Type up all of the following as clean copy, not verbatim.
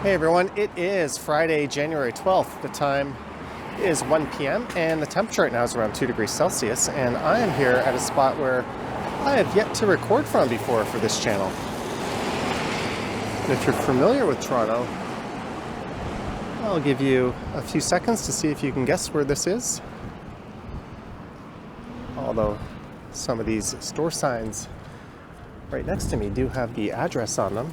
Hey everyone, it is Friday, January 12th. The time is 1 p.m. and the temperature right now is around 2 degrees Celsius, and I am here at a spot where I have yet to record from before for this channel. And if you're familiar with Toronto, I'll give you a few seconds to see if you can guess where this is. Although some of these store signs right next to me do have the address on them.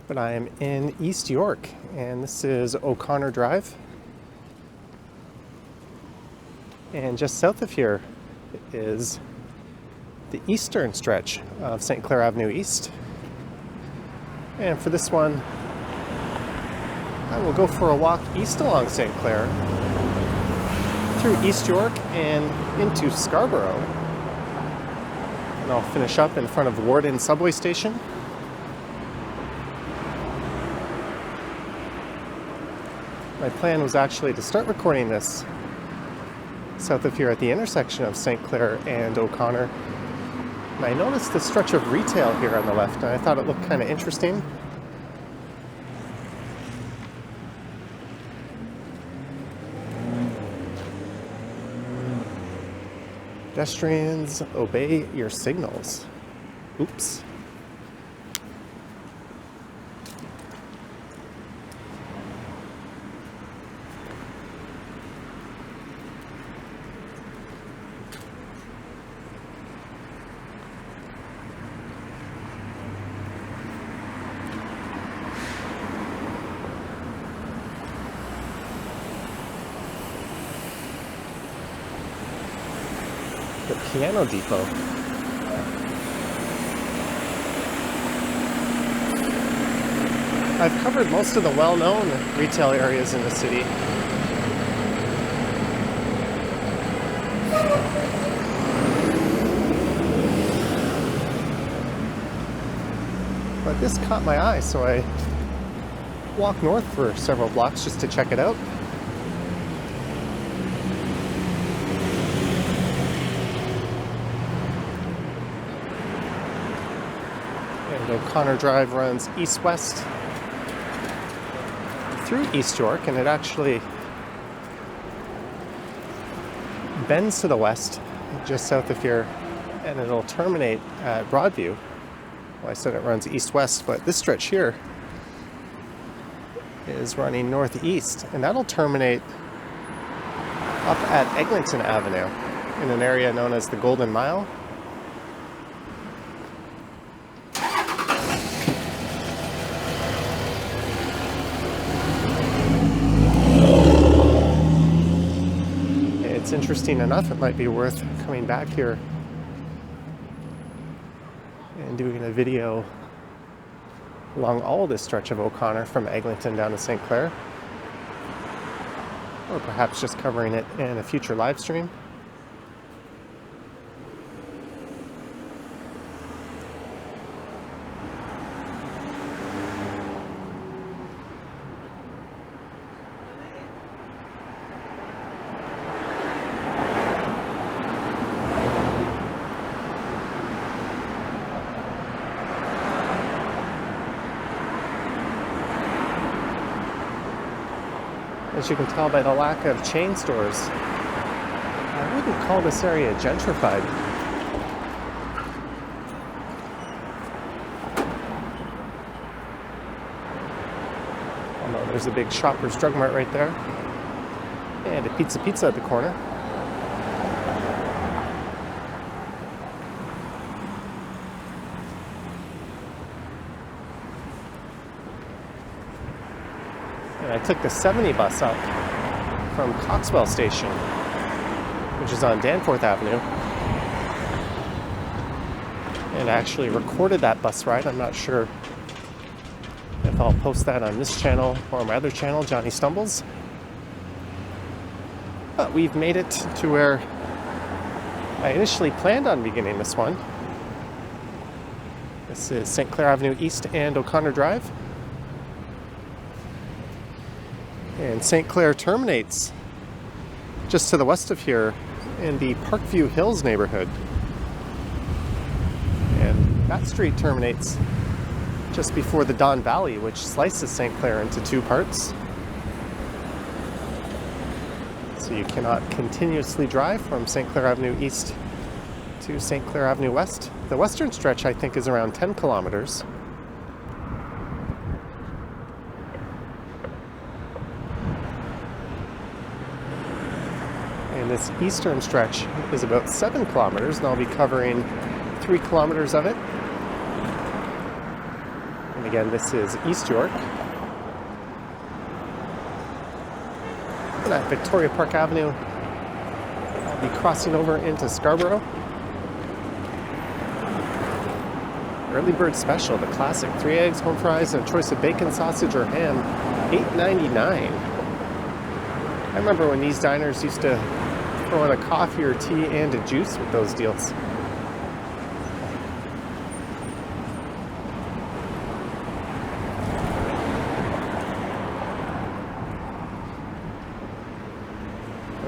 But I am in East York, and this is O'Connor Drive. And just south of here is the eastern stretch of St. Clair Avenue East. And for this one, I will go for a walk east along St. Clair, through East York and into Scarborough. And I'll finish up in front of Warden subway station. My plan was actually to start recording this south of here at the intersection of St. Clair and O'Connor. And I noticed this stretch of retail here on the left, and I thought it looked kind of interesting. Pedestrians, obey your signals. Oops. The Piano Depot. I've covered most of the well-known retail areas in the city. But this caught my eye, so I walked north for several blocks just to check it out. O'Connor Drive runs east-west through East York, and it actually bends to the west just south of here, and it'll terminate at Broadview. Well, I said it runs east-west, but this stretch here is running northeast, and that'll terminate up at Eglinton Avenue in an area known as the Golden Mile. It's interesting enough, it might be worth coming back here and doing a video along all this stretch of O'Connor from Eglinton down to St. Clair, or perhaps just covering it in a future live stream. As you can tell by the lack of chain stores, I wouldn't call this area gentrified. Although there's a big Shoppers Drug Mart right there, and a Pizza at the corner. I took the 70 bus up from Coxwell Station, which is on Danforth Avenue, and I actually recorded that bus ride. I'm not sure if I'll post that on this channel or my other channel, Johnny Stumbles. But we've made it to where I initially planned on beginning this one. This is St. Clair Avenue East and O'Connor Drive. And St. Clair terminates just to the west of here in the Parkview Hills neighborhood. And that street terminates just before the Don Valley, which slices St. Clair into two parts. So you cannot continuously drive from St. Clair Avenue East to St. Clair Avenue West. The western stretch, I think, is around 10 kilometers. And this eastern stretch is about 7 kilometers, and I'll be covering 3 kilometers of it. And again, this is East York. And at Victoria Park Avenue, I'll be crossing over into Scarborough. Early bird special, the classic 3 eggs, home fries, and a choice of bacon, sausage, or ham, $8.99. I remember when these diners used to throw in a coffee or tea and a juice with those deals.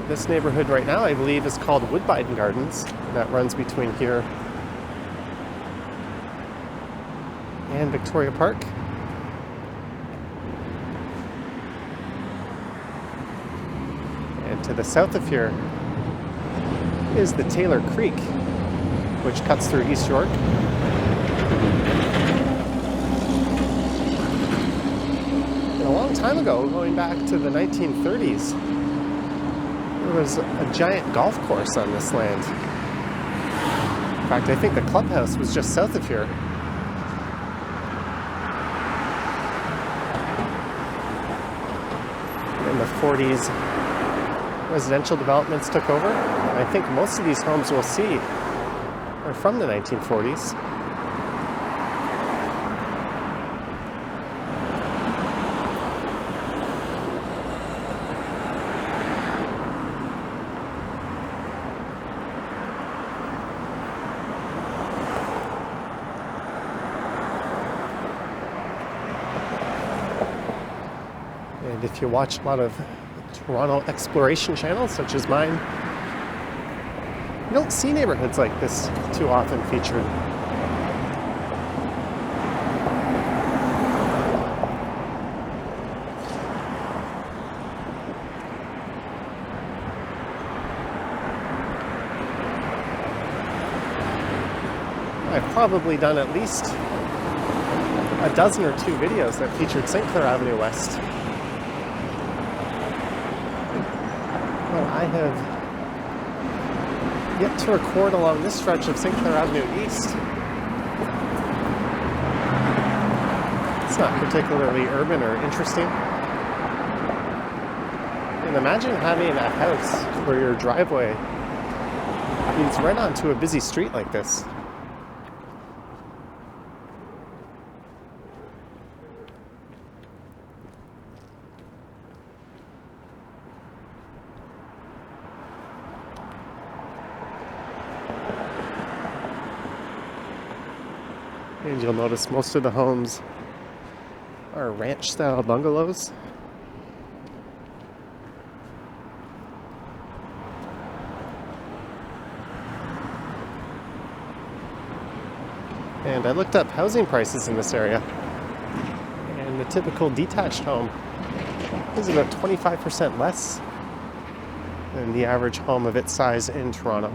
This neighborhood right now, I believe, is called Woodbine Gardens. That runs between here and Victoria Park. And to the south of here is the Taylor Creek, which cuts through East York. And a long time ago, going back to the 1930s, there was a giant golf course on this land. In fact, I think the clubhouse was just south of here. In the 40s, residential developments took over. I think most of these homes we'll see are from the 1940s. And if you watch a lot of Toronto exploration channels, such as mine, you don't see neighborhoods like this too often featured. I've probably done at least a dozen or two videos that featured St. Clair Avenue West. Well, I have yet to record along this stretch of St. Clair Avenue East. It's not particularly urban or interesting. And imagine having a house where your driveway leads right onto a busy street like this. And you'll notice most of the homes are ranch-style bungalows. And I looked up housing prices in this area, and the typical detached home is about 25% less than the average home of its size in Toronto.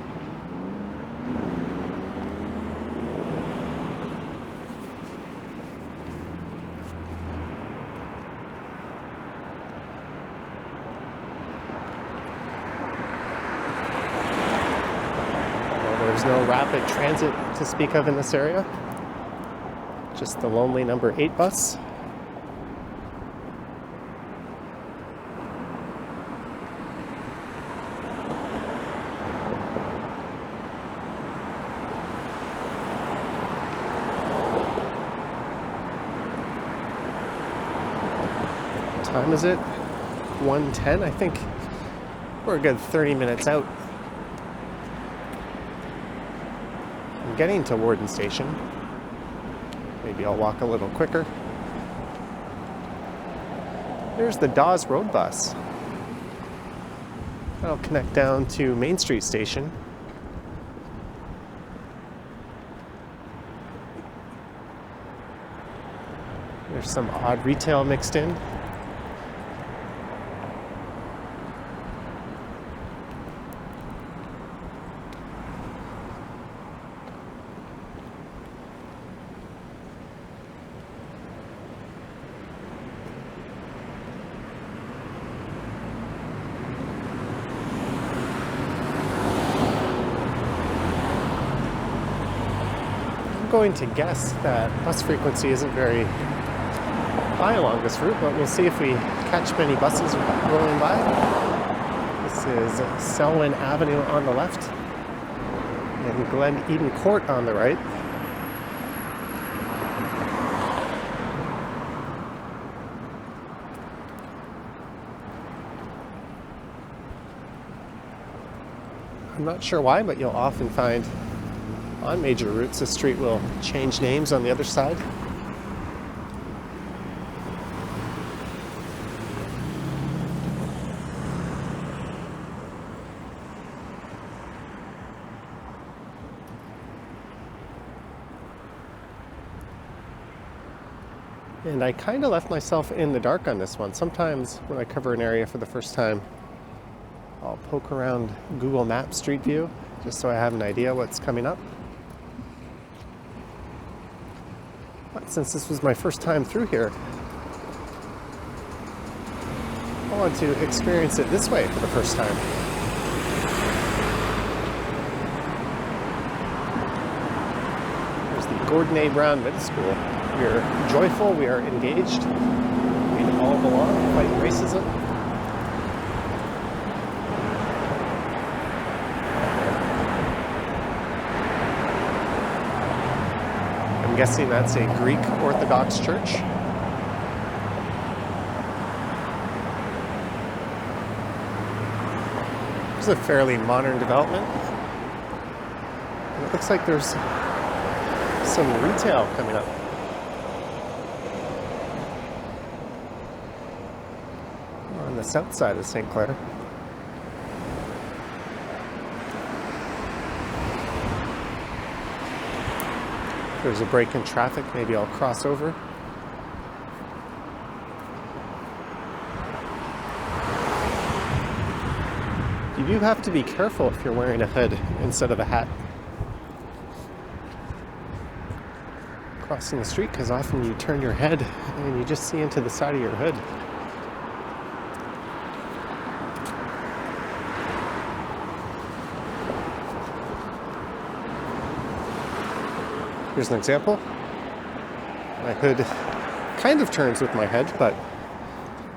There's no rapid transit to speak of in this area. Just the lonely number 8 bus. What time is it? 1:10, I think. We're a good 30 minutes out. Getting to Warden Station. Maybe I'll walk a little quicker. There's the Dawes Road bus. That'll connect down to Main Street Station. There's some odd retail mixed in. I'm going to guess that bus frequency isn't very high along this route, but we'll see if we catch many buses rolling by. This is Selwyn Avenue on the left and Glen Eden Court on the right. I'm not sure why, but you'll often find on major routes the street will change names on the other side. And I kind of left myself in the dark on this one. Sometimes when I cover an area for the first time, I'll poke around Google Maps Street View just so I have an idea what's coming up. But since this was my first time through here, I want to experience it this way for the first time. There's the Gordon A. Brown Middle School. We are joyful, we are engaged, we all belong, fight racism. I'm guessing that's a Greek Orthodox church. It's a fairly modern development. And it looks like there's some retail coming up. On the south side of St. Clair. If there's a break in traffic, maybe I'll cross over. You do have to be careful if you're wearing a hood instead of a hat. Crossing the street, because often you turn your head and you just see into the side of your hood. Here's an example. My hood kind of turns with my head, but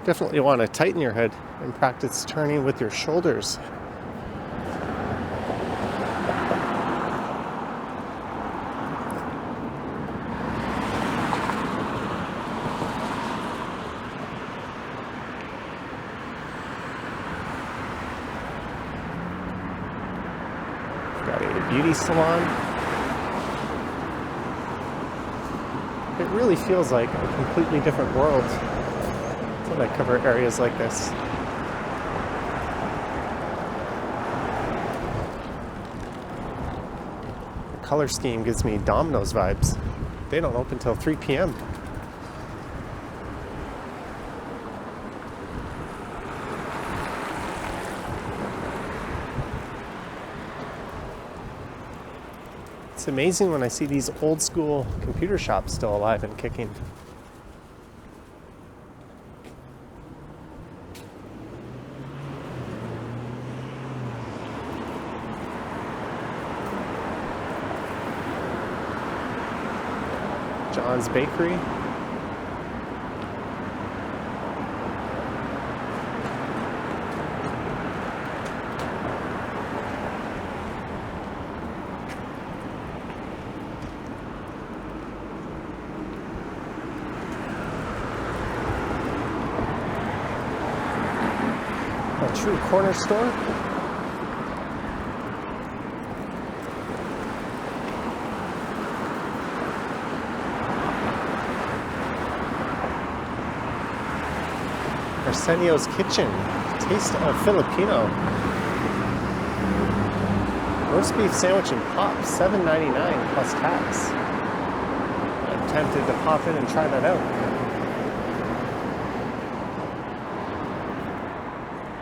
definitely want to tighten your head and practice turning with your shoulders. Got a beauty salon. It really feels like a completely different world when I cover areas like this. The color scheme gives me Domino's vibes. They don't open till 3 p.m. It's amazing when I see these old school computer shops still alive and kicking. John's Bakery. A true corner store. Arsenio's Kitchen. Taste of Filipino. Roast beef sandwich and pop, $7.99 plus tax. I'm tempted to pop in and try that out.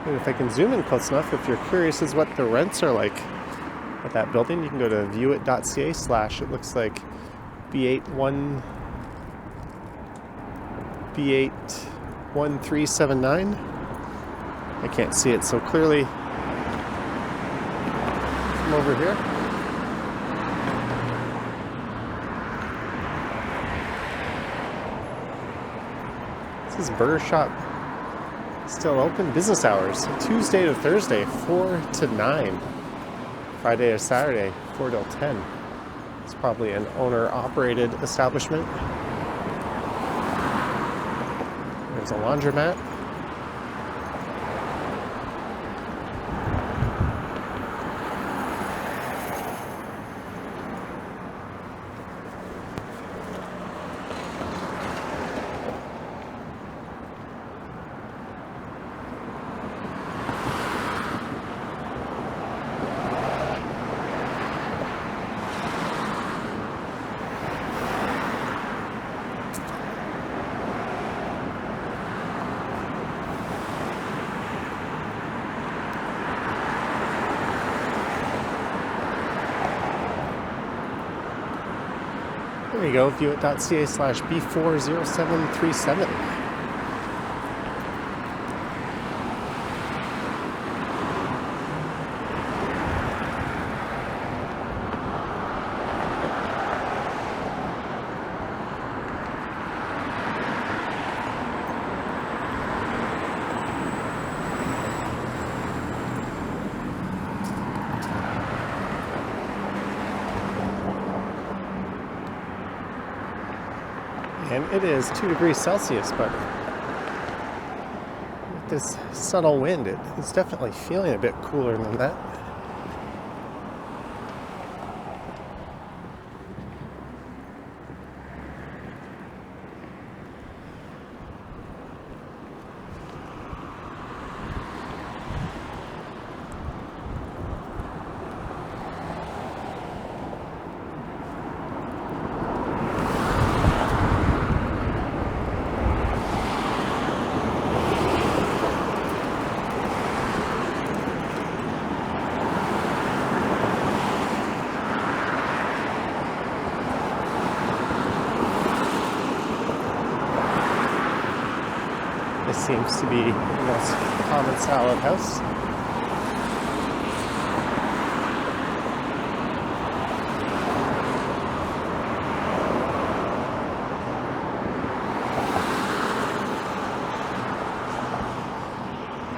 And if I can zoom in close enough, if you're curious as what the rents are like at that building, you can go to viewit.ca/ it looks like B81379. I can't see it so clearly from over here. This is Burger Shop, still open, business hours, Tuesday to Thursday, 4 to 9. Friday or Saturday, 4 till 10. It's probably an owner-operated establishment. There's a laundromat. There you go, viewit.ca/B40737. And it is 2 degrees Celsius, but with this subtle wind, it's definitely feeling a bit cooler than that. This seems to be the most common style of house.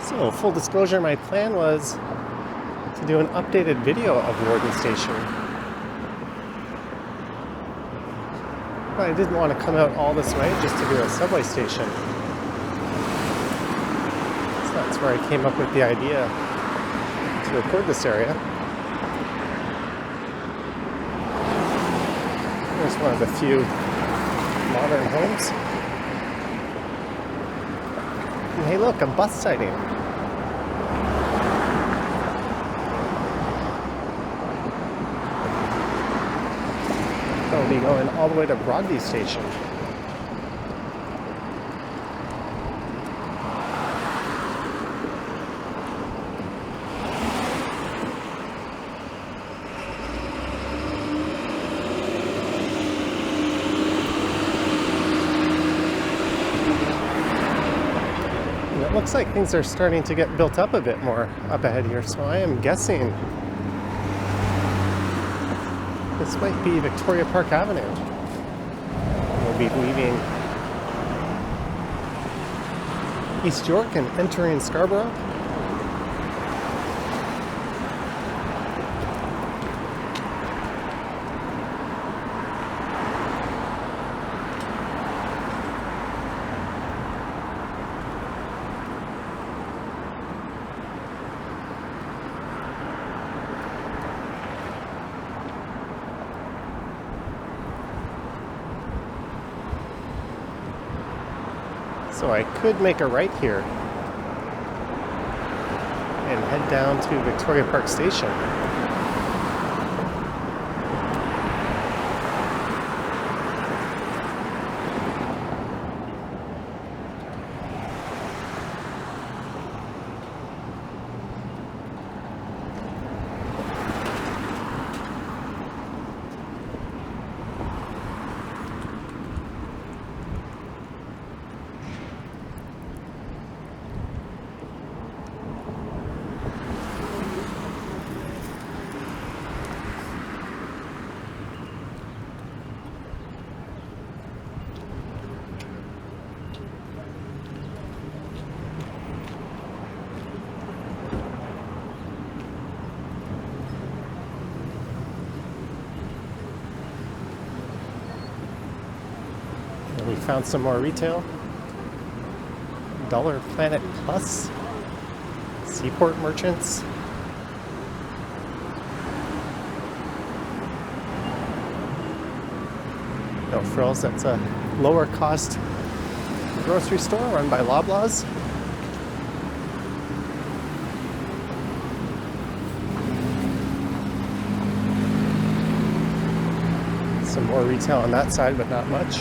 So, full disclosure, my plan was to do an updated video of Warden Station. But I didn't want to come out all this way just to do a subway station. That's where I came up with the idea to record this area. Here's one of the few modern homes. And hey look, a bus sighting. I'll be going all the way to Broadview Station. It looks like things are starting to get built up a bit more up ahead here, so I am guessing this might be Victoria Park Avenue. We'll be leaving East York and entering Scarborough. So I could make a right here and head down to Victoria Park Station. we found some more retail. Dollar Planet Plus, Seaport Merchants. No Frills, that's a lower cost grocery store run by Loblaws. Some more retail on that side, but not much.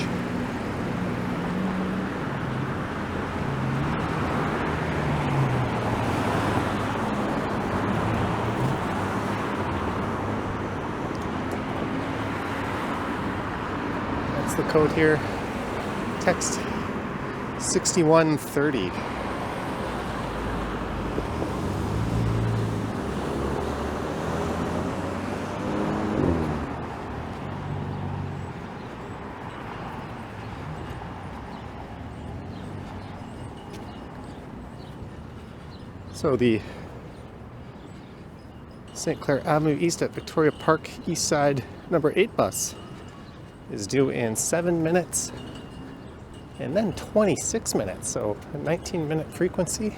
That's the code here. Text 6130. So the St. Clair Avenue East at Victoria Park East Side number 8 bus is due in 7 minutes and then 26 minutes, so a 19-minute frequency.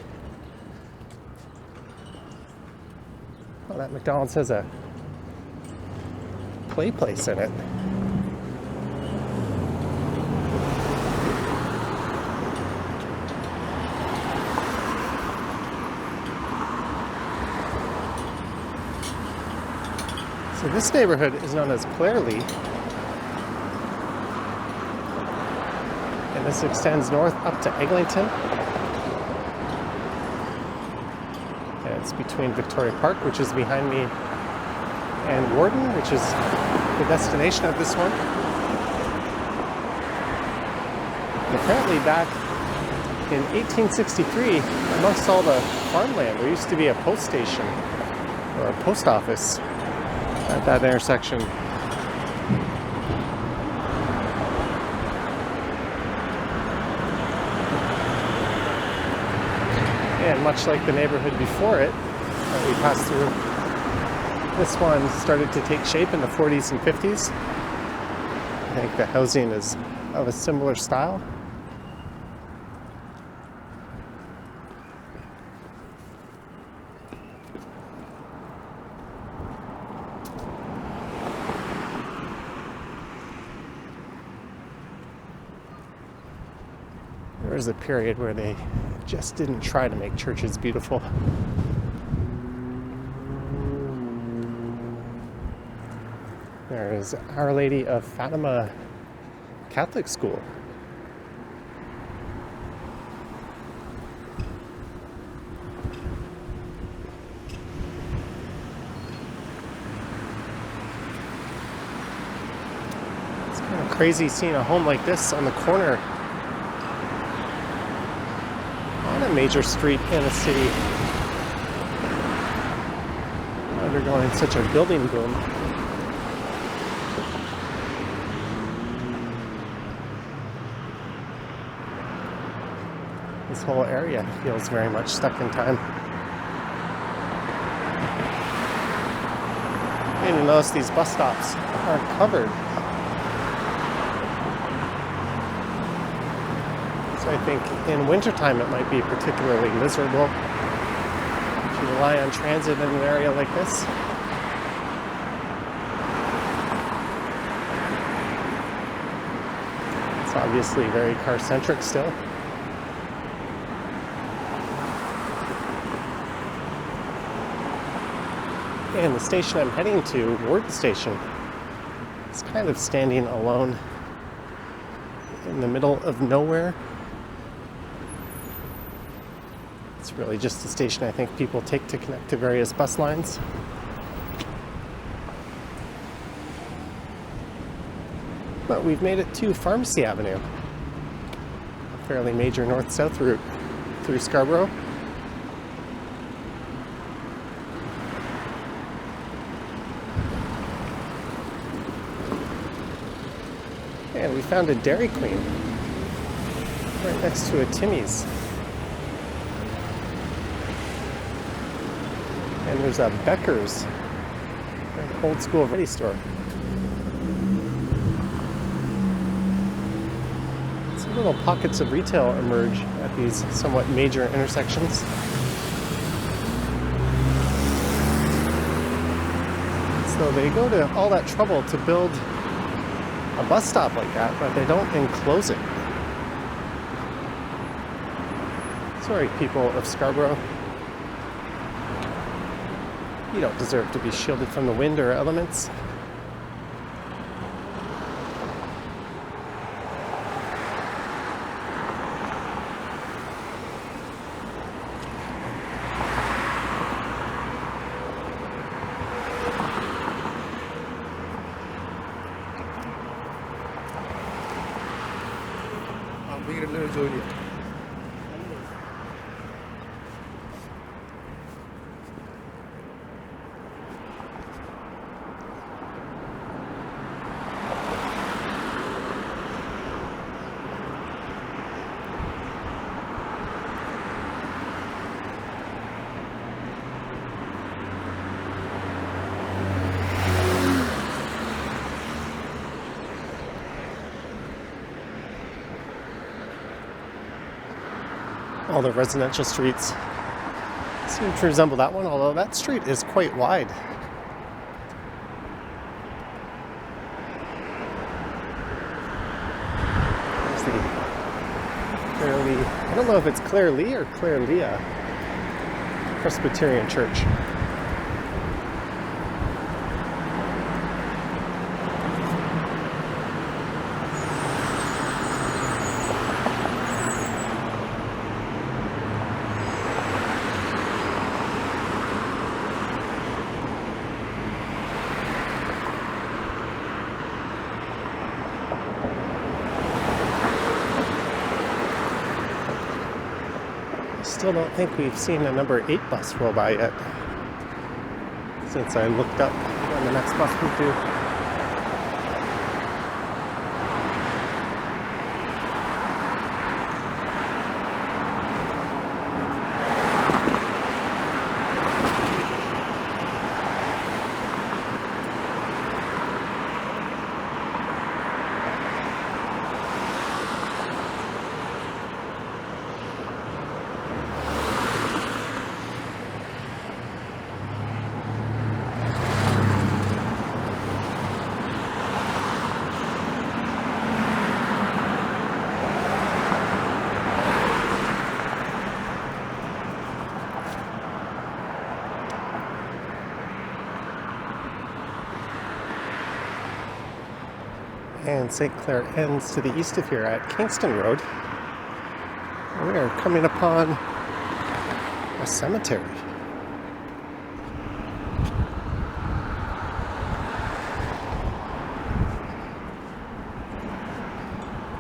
Oh, that McDonald's has a play place in it. So this neighborhood is known as Clairley, and this extends north up to Eglinton. And it's between Victoria Park, which is behind me, and Warden, which is the destination of this one. And apparently back in 1863, amongst all the farmland, there used to be a post station or a post office at that intersection. And much like the neighborhood before it that we passed through, this one started to take shape in the 40s and 50s. I think the housing is of a similar style. There was a period where they just didn't try to make churches beautiful. There is Our Lady of Fatima Catholic School. It's kind of crazy seeing a home like this on the corner on a major street in a city undergoing such a building boom. This whole area feels very much stuck in time. And you notice these bus stops aren't covered. So I think in wintertime it might be particularly miserable to rely on transit in an area like this. It's obviously very car-centric still. And the station I'm heading to, Warden Station, is kind of standing alone in the middle of nowhere. It's really just a station I think people take to connect to various bus lines. But we've made it to Pharmacy Avenue, a fairly major north-south route through Scarborough. And we found a Dairy Queen right next to a Timmy's. And there's a Becker's, an old school ready store. Little pockets of retail emerge at these somewhat major intersections. So they go to all that trouble to build a bus stop like that, but they don't enclose it. Sorry, people of Scarborough. You don't deserve to be shielded from the wind or elements. All the residential streets seem to resemble that one, although that street is quite wide. There's the Claire-Lee, I don't know if it's Claire-Lee or Claire-Leah Presbyterian Church. Still don't think we've seen a number 8 bus roll by yet, since I looked up when the next bus was due. And St. Clair ends to the east of here at Kingston Road. We are coming upon a cemetery.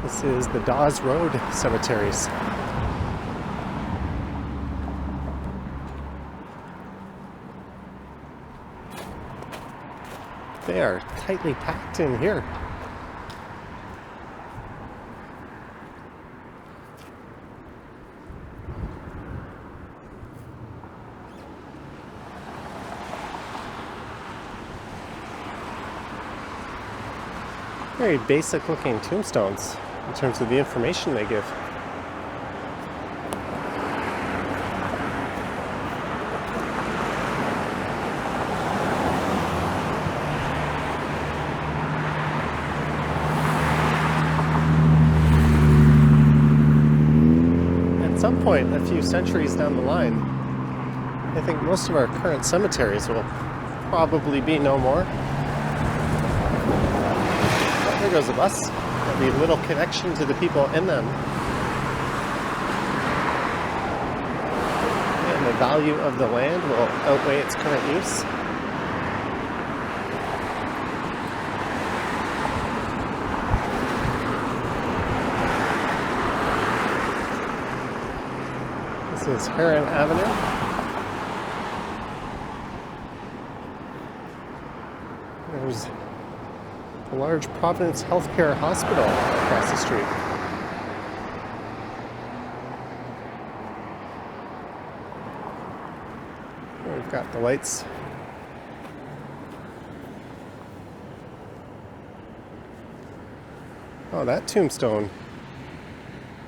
This is the Dawes Road Cemeteries. They are tightly packed in here. Very basic looking tombstones in terms of the information they give. At some point, a few centuries down the line, I think most of our current cemeteries will probably be no more. There goes a bus. There'll be little connection to the people in them. And the value of the land will outweigh its current use. This is Heron Avenue. There's a large Providence Healthcare Hospital across the street. We've got the lights. Oh, that tombstone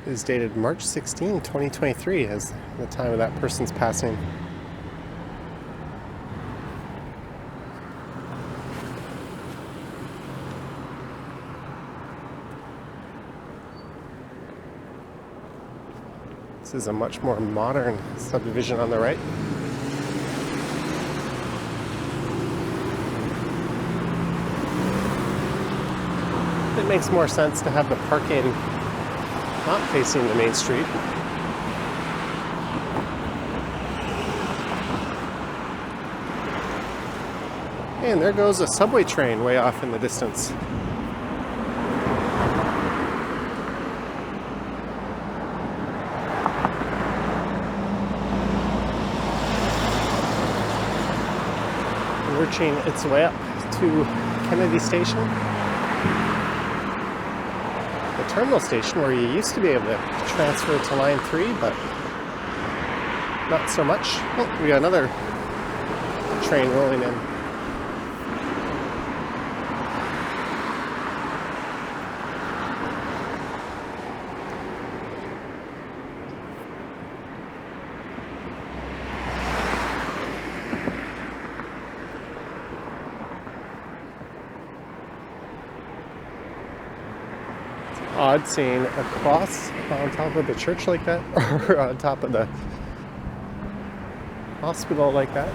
is dated March 16, 2023 as the time of that person's passing. This is a much more modern subdivision on the right. It makes more sense to have the parking not facing the main street. And there goes a subway train way off in the distance. Lurching its way up to Kennedy Station, the terminal station where you used to be able to transfer to line 3, but not so much. Oh, we got another train rolling in. Odd seeing a cross on top of the church like that, or on top of the hospital like that.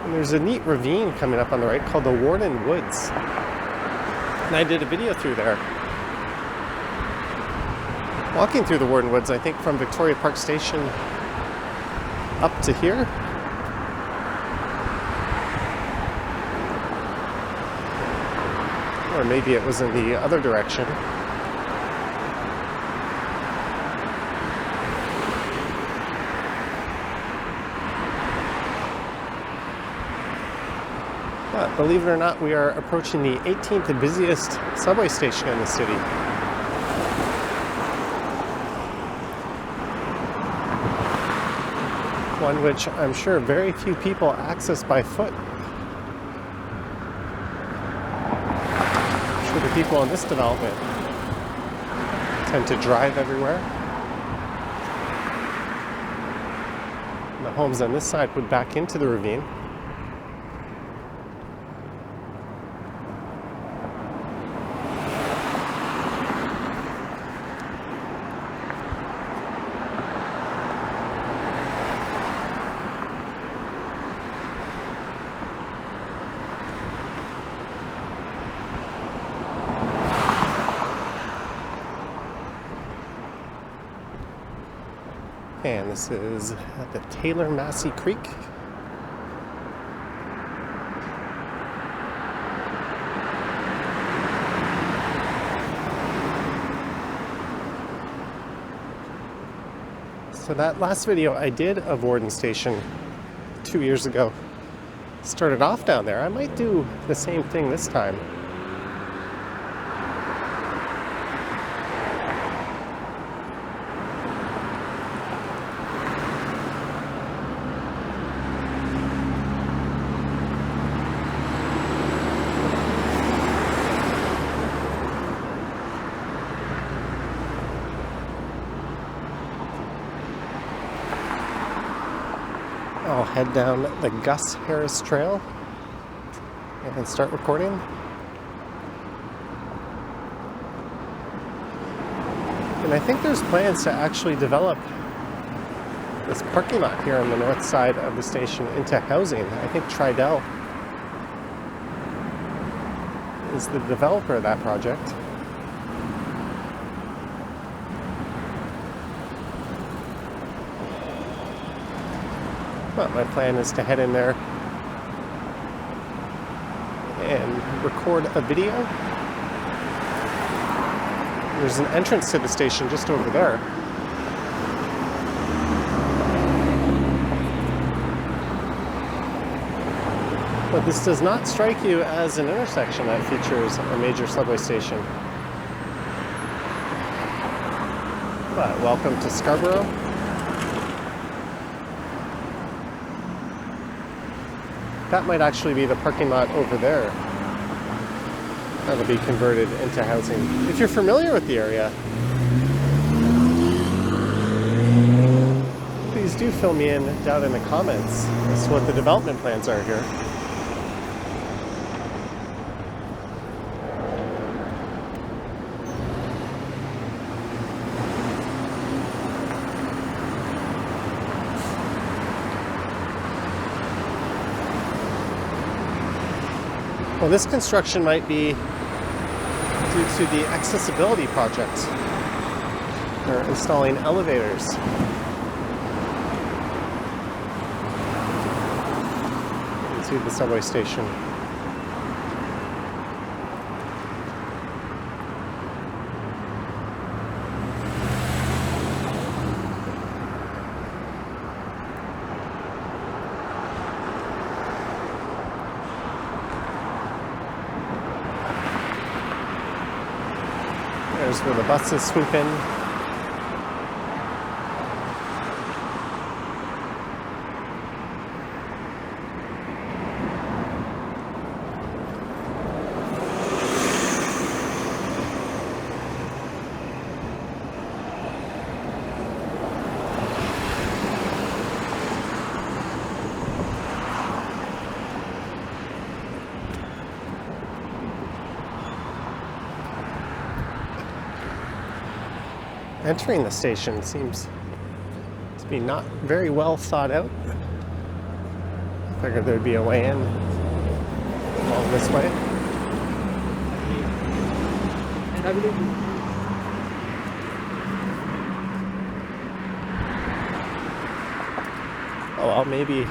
And there's a neat ravine coming up on the right called the Warden Woods. And I did a video through there. Walking through the Warden Woods, I think from Victoria Park Station up to here. Or maybe it was in the other direction. But believe it or not, we are approaching the 18th busiest subway station in the city. One which I'm sure very few people access by foot. The people in this development tend to drive everywhere. And the homes on this side would back into the ravine. And this is at the Taylor Massey Creek. So that last video I did of Warden Station 2 years ago started off down there. I might do the same thing this time. I'll head down the Gus Harris Trail and start recording. And I think there's plans to actually develop this parking lot here on the north side of the station into housing. I think Tridel is the developer of that project. But my plan is to head in there and record a video. There's an entrance to the station just over there. But this does not strike you as an intersection that features a major subway station. But welcome to Scarborough. That might actually be the parking lot over there. that'll be converted into housing. If you're familiar with the area, please do fill me in down in the comments as to what the development plans are here. Well, this construction might be due to the accessibility project. They're installing elevators. To the subway station. There's where the buses swoop in. Entering the station seems to be not very well thought out. I figured there'd be a way in all this way. Oh well, maybe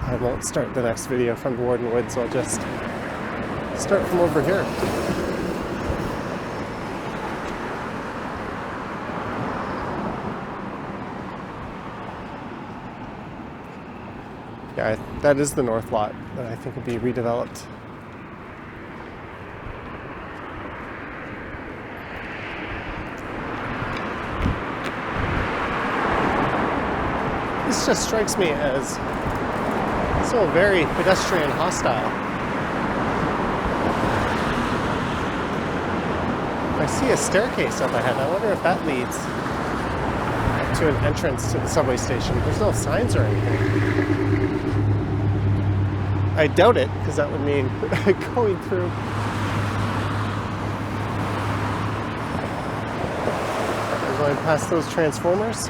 I won't start the next video from the Warden Woods. I'll just start from over here. Yeah, that is the north lot that I think will be redeveloped. This just strikes me as so very pedestrian hostile. I see a staircase up ahead. I wonder if that leads to an entrance to the subway station. There's no signs or anything. I doubt it, because that would mean going through. We're going past those transformers.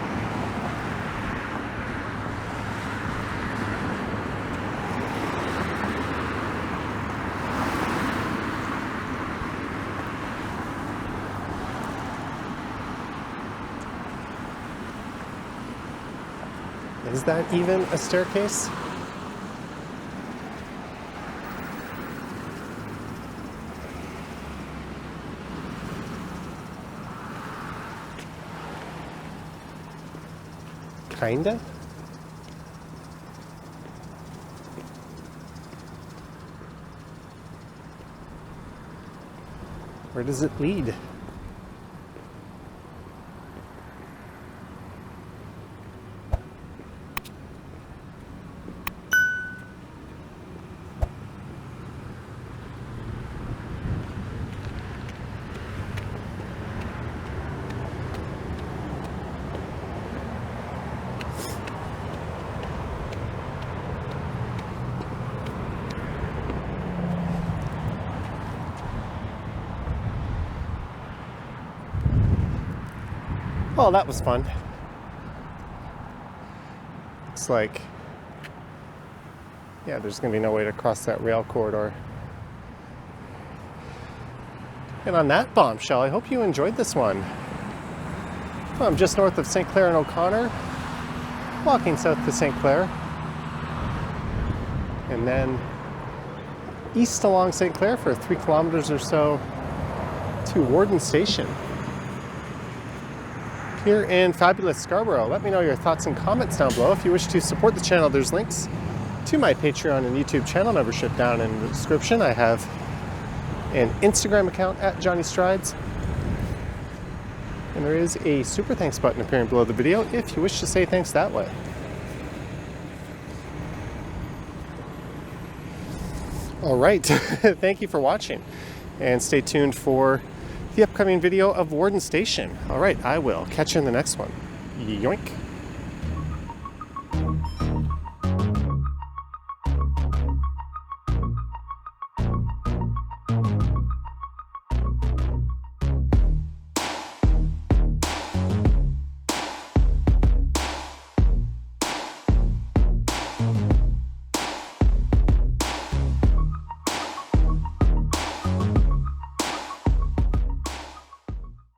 Is that even a staircase? Kinda? Where does it lead? Oh, that was fun. Looks like, yeah, there's going to be no way to cross that rail corridor. And on that bombshell, I hope you enjoyed this one. I'm just north of St Clair and O'Connor, walking south to St Clair, and then east along St Clair for 3 kilometers or so to Warden Station. Here in fabulous Scarborough. Let me know your thoughts and comments down below. If you wish to support the channel, there's links to my Patreon and YouTube channel membership down in the description. I have an Instagram account at Johnny Strides. And there is a super thanks button appearing below the video if you wish to say thanks that way. All right, thank you for watching, and stay tuned for the upcoming video of Warden Station. All right, I will catch you in the next one. Yoink.